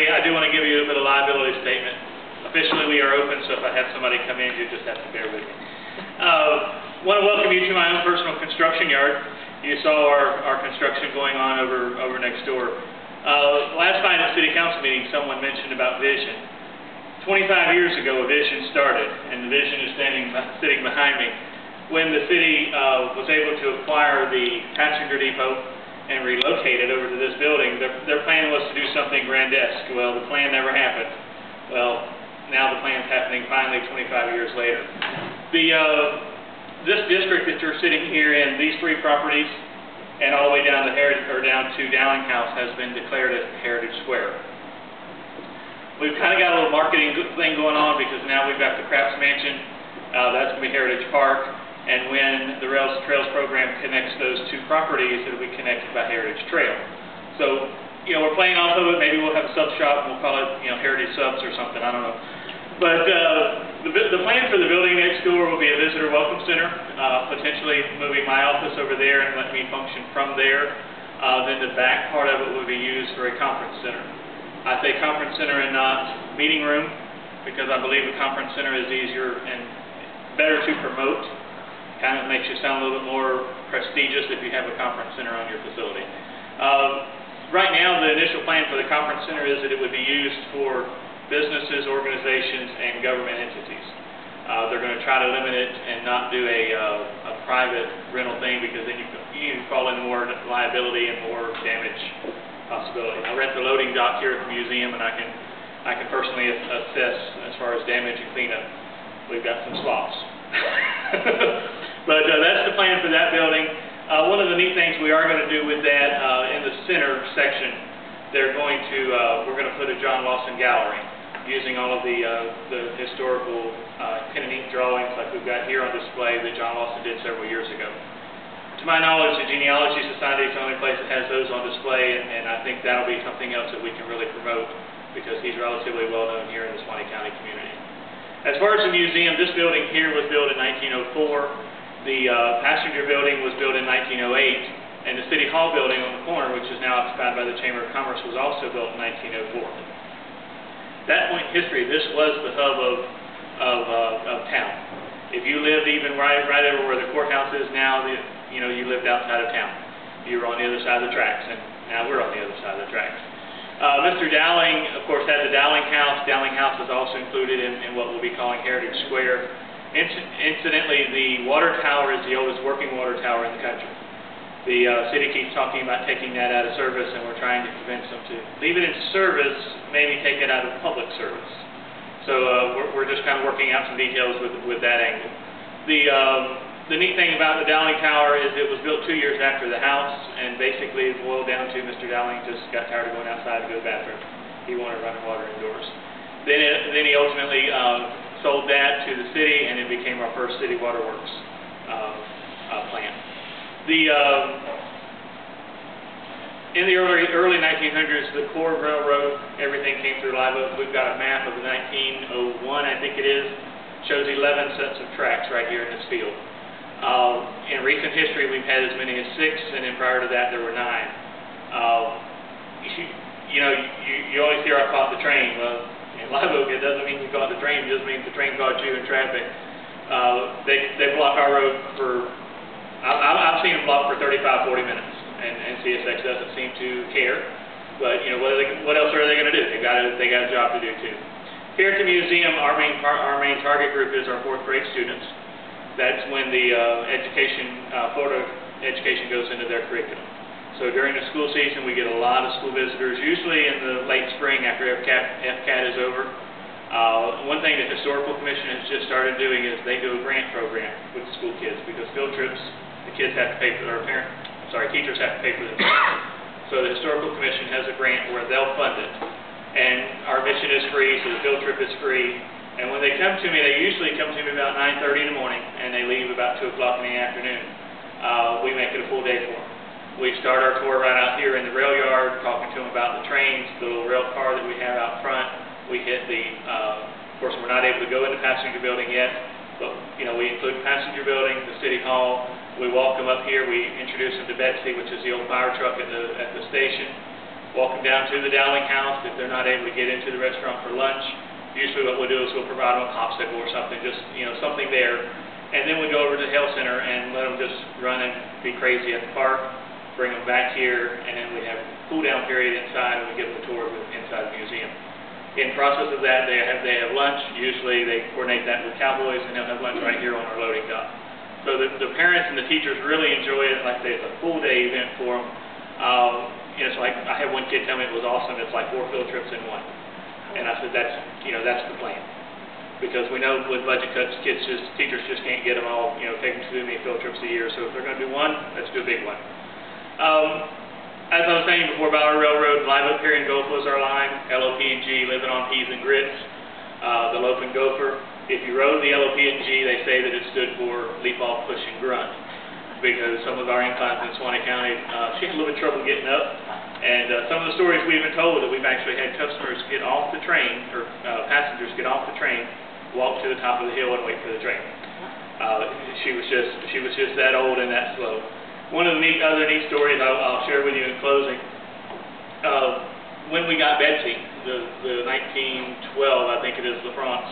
secondly, I do want to give you a bit of liability statement. Officially, we are open, so if I have somebody come in, you just have to bear with me. Want to welcome you to my own personal construction yard. You saw our construction going on over next door. Last night at City Council meeting, someone mentioned about vision. 25 years ago, a vision started, and the vision is sitting behind me. When the city was able to acquire the passenger depot and relocate it over to this building, their plan was to do something grandesque. Well, the plan never happened. Well, now the plan's happening finally 25 years later. This district that you're sitting here in, these three properties, and all the way down to Dowling House has been declared as Heritage Square. We've kind of got a little marketing thing going on because now we've got the Crafts Mansion. That's going to be Heritage Park. And when the Rails Trails program connects those two properties, it'll be connected by Heritage Trail. So, you know, we're playing off of it. Maybe we'll have a sub shop and we'll call it, you know, Heritage Subs or something. I don't know. But the plan for the building next door will be a visitor welcome center, potentially moving my office over there and letting me function from there. Then the back part of it will be used for a conference center. I say conference center and not meeting room because I believe a conference center is easier and better to promote. Kind of makes you sound a little bit more prestigious if you have a conference center on your facility. Right now, the initial plan for the conference center is that it would be used for businesses, organizations, and government entities. They're going to try to limit it and not do a private rental thing because then you fall into more liability and more damage possibility. I rent the loading dock here at the museum, and I can personally assess as far as damage and cleanup. We've got some slops. But that's the plan for that building. One of the neat things we are going to do with that in the center section, we're going to put a John Lawson gallery using all of the historical pen and ink drawings like we've got here on display that John Lawson did several years ago. To my knowledge, the Genealogy Society is the only place that has those on display, and I think that'll be something else that we can really promote because he's relatively well known here in the Suwannee County community. As far as the museum, this building here was built in 1904. The passenger building was built in 1908, and the City Hall building on the corner, which is now occupied by the Chamber of Commerce, was also built in 1904. At that point in history, this was the hub of town. If you lived even right over where the courthouse is now, you lived outside of town. You were on the other side of the tracks, and now we're on the other side of the tracks. Mr. Dowling, of course, had the Dowling House. Dowling House is also included in what we'll be calling Heritage Square. Incidentally, the water tower is the oldest working water tower in the country. The city keeps talking about taking that out of service, and we're trying to convince them to leave it in service, maybe take it out of public service. So we're just kind of working out some details with that angle. The neat thing about the Dowling Tower is it was built 2 years after the house, and basically it boiled down to Mr. Dowling just got tired of going outside to go to the bathroom. He wanted running water indoors. Then he ultimately sold that to the city, and it became our first city waterworks plant. In the early 1900s, the core railroad, everything came through Live Oak. We've got a map of the 1901, I think it is, shows 11 sets of tracks right here in this field. In recent history, we've had as many as 6, and then prior to that, there were 9. You always hear I caught the train. Well, in Live Oak, it doesn't mean you caught the train, it just means the train caught you in traffic. They block our road for, I've seen them block for 35, 40 minutes, and CSX doesn't seem to care. But, what else are they going to do? They got a job to do, too. Here at the museum, our main target group is our 4th grade students. That's when the Florida education goes into their curriculum. So during the school season, we get a lot of school visitors, usually in the late spring after FCAT is over. One thing the Historical Commission has just started doing is they do a grant program with the school kids because field trips, the kids have to pay for teachers have to pay for them. So the Historical Commission has a grant where they'll fund it. And our mission is free, so the field trip is free. And when they come to me, they usually come to me about 9:30 in the morning, and they leave about 2 o'clock in the afternoon. We make it a full day for them. We start our tour right out here in the rail yard, talking to them about the trains, the little rail car that we have out front. We hit of course, we're not able to go in the passenger building yet, but we include the passenger building, the city hall. We walk them up here. We introduce them to Betsy, which is the old fire truck at the station. walk them down to the Dowling house if they're not able to get into the restaurant for lunch. Usually what we'll do is we'll provide them a popsicle or something, just, something there. And then we go over to the health center and let them just run and be crazy at the park, bring them back here, and then we have a cool-down period inside, and we give them a tour inside the museum. In process of that, they have lunch. Usually they coordinate that with Cowboys, and they'll have lunch right here on our loading dock. So the parents and the teachers really enjoy it. Like I say, it's a full-day event for them. It's like, I had one kid tell me it was awesome. It's like 4 field trips in one. And I said, that's the plan. Because we know with budget cuts, teachers just can't get them all, take them too many field trips a year. So if they're going to do one, let's do a big one. As I was saying before about our railroad, Live Up Here in Gulf was our line. LOP&G, living on peas and grits. The loaf and gopher. If you rode the LOP&G, they say that it stood for leap off, push, and grunt. Because some of our inclines in Suwannee County, she had a little bit of trouble getting up. And some of the stories we've been told that we've actually had customers get off the train, or passengers get off the train, walk to the top of the hill and wait for the train. She was just that old and that slow. One of the other neat stories I'll share with you in closing. When we got Betsy, the 1912, I think it is, Torrance.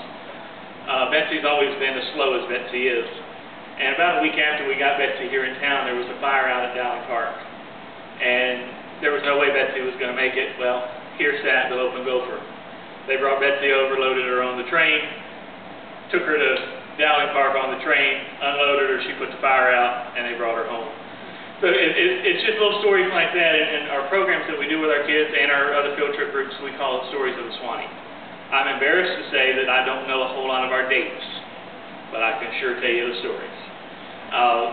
Betsy's always been as slow as Betsy is. And about a week after we got Betsy here in town, there was a fire out at Dowling Park. And there was no way Betsy was going to make it. Well, here sat the loaf and gopher. They brought Betsy over, loaded her on the train, took her to Dowling Park on the train, unloaded her, she put the fire out, and they brought her home. So it's just little stories like that, and our programs that we do with our kids and our other field trip groups, we call it Stories of the Suwannee. I'm embarrassed to say that I don't know a whole lot of our dates, but I can sure tell you the stories.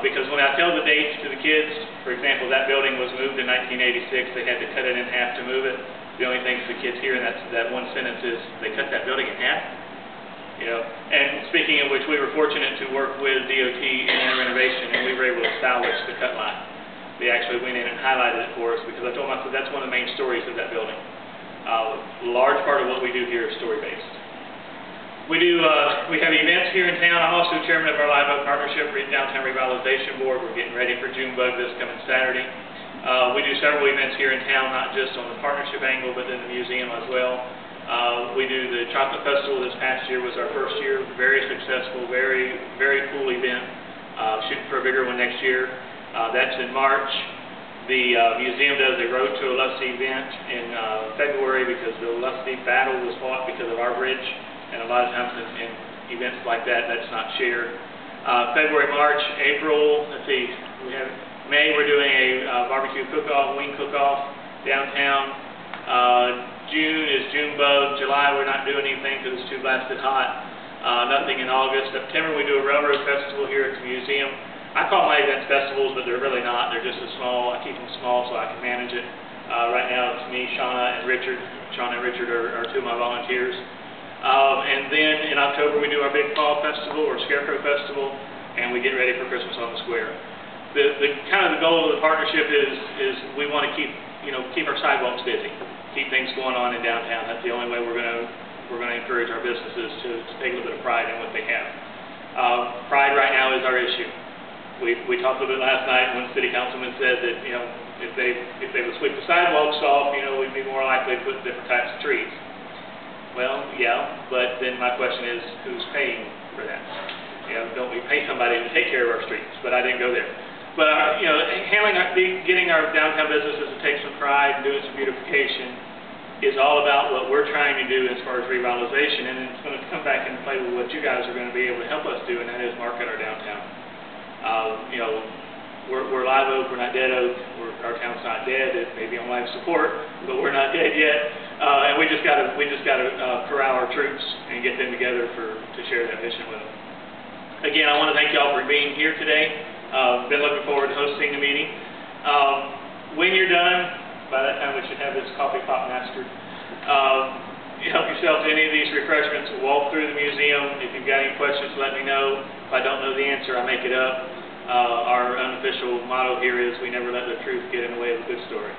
Because when I tell the dates to the kids, for example, that building was moved in 1986, they had to cut it in half to move it. The only things the kids hear in that one sentence is, they cut that building in half? And speaking of which, we were fortunate to work with DOT in renovation, and we were able to establish the cut line. They actually went in and highlighted it for us, because I told them, I said, that's one of the main stories of that building. A large part of what we do here is story-based. We have events here in town. I'm also chairman of our Live Oak Partnership Downtown Revitalization Board. We're getting ready for Junebug this coming Saturday. We do several events here in town, not just on the partnership angle, but in the museum as well. We do the Chocolate Festival this past year, was our first year. Very successful, very, very cool event. Shooting for a bigger one next year. That's in March. The museum does a Road to Lusty event in February, because the Lusty battle was fought because of our bridge. And a lot of times in events like that, that's not shared. February, March, April, let's see, we have May, we're doing a barbecue cook-off, wing cook-off downtown. June is Junebug. July, we're not doing anything because it's too blasted hot. Nothing in August. September, we do a railroad festival here at the museum. I call my events festivals, but they're really not. They're just I keep them small so I can manage it. Right now, it's me, Shauna, and Richard. Shauna and Richard are two of my volunteers. And then in October we do our big fall festival, or Scarecrow Festival, and we get ready for Christmas on the Square. The kind of the goal of the partnership is we want to keep our sidewalks busy, keep things going on in downtown. That's the only way we're going to encourage our businesses to take a little bit of pride in what they have. Pride right now is our issue. We talked a little bit last night when City Councilman said that if they would sweep the sidewalks off, we'd be more likely to put different types of trees. Well, yeah, but then my question is, who's paying for that? Don't we pay somebody to take care of our streets? But I didn't go there. But getting our downtown businesses to take some pride and doing some beautification is all about what we're trying to do as far as revitalization, and it's going to come back into play with what you guys are going to be able to help us do, and that is market our downtown. We're Live Oak, we're not Dead Oak. Our town's not dead. It may be on life support, but we're not dead yet. And we just got to corral our troops and get them together to share that mission with them. Again, I want to thank y'all for being here today. Been looking forward to hosting the meeting. When you're done, by that time we should have this coffee pot mastered. Help yourself to any of these refreshments. Walk through the museum. If you've got any questions, let me know. If I don't know the answer, I make it up. Our unofficial motto here is, we never let the truth get in the way of a good story.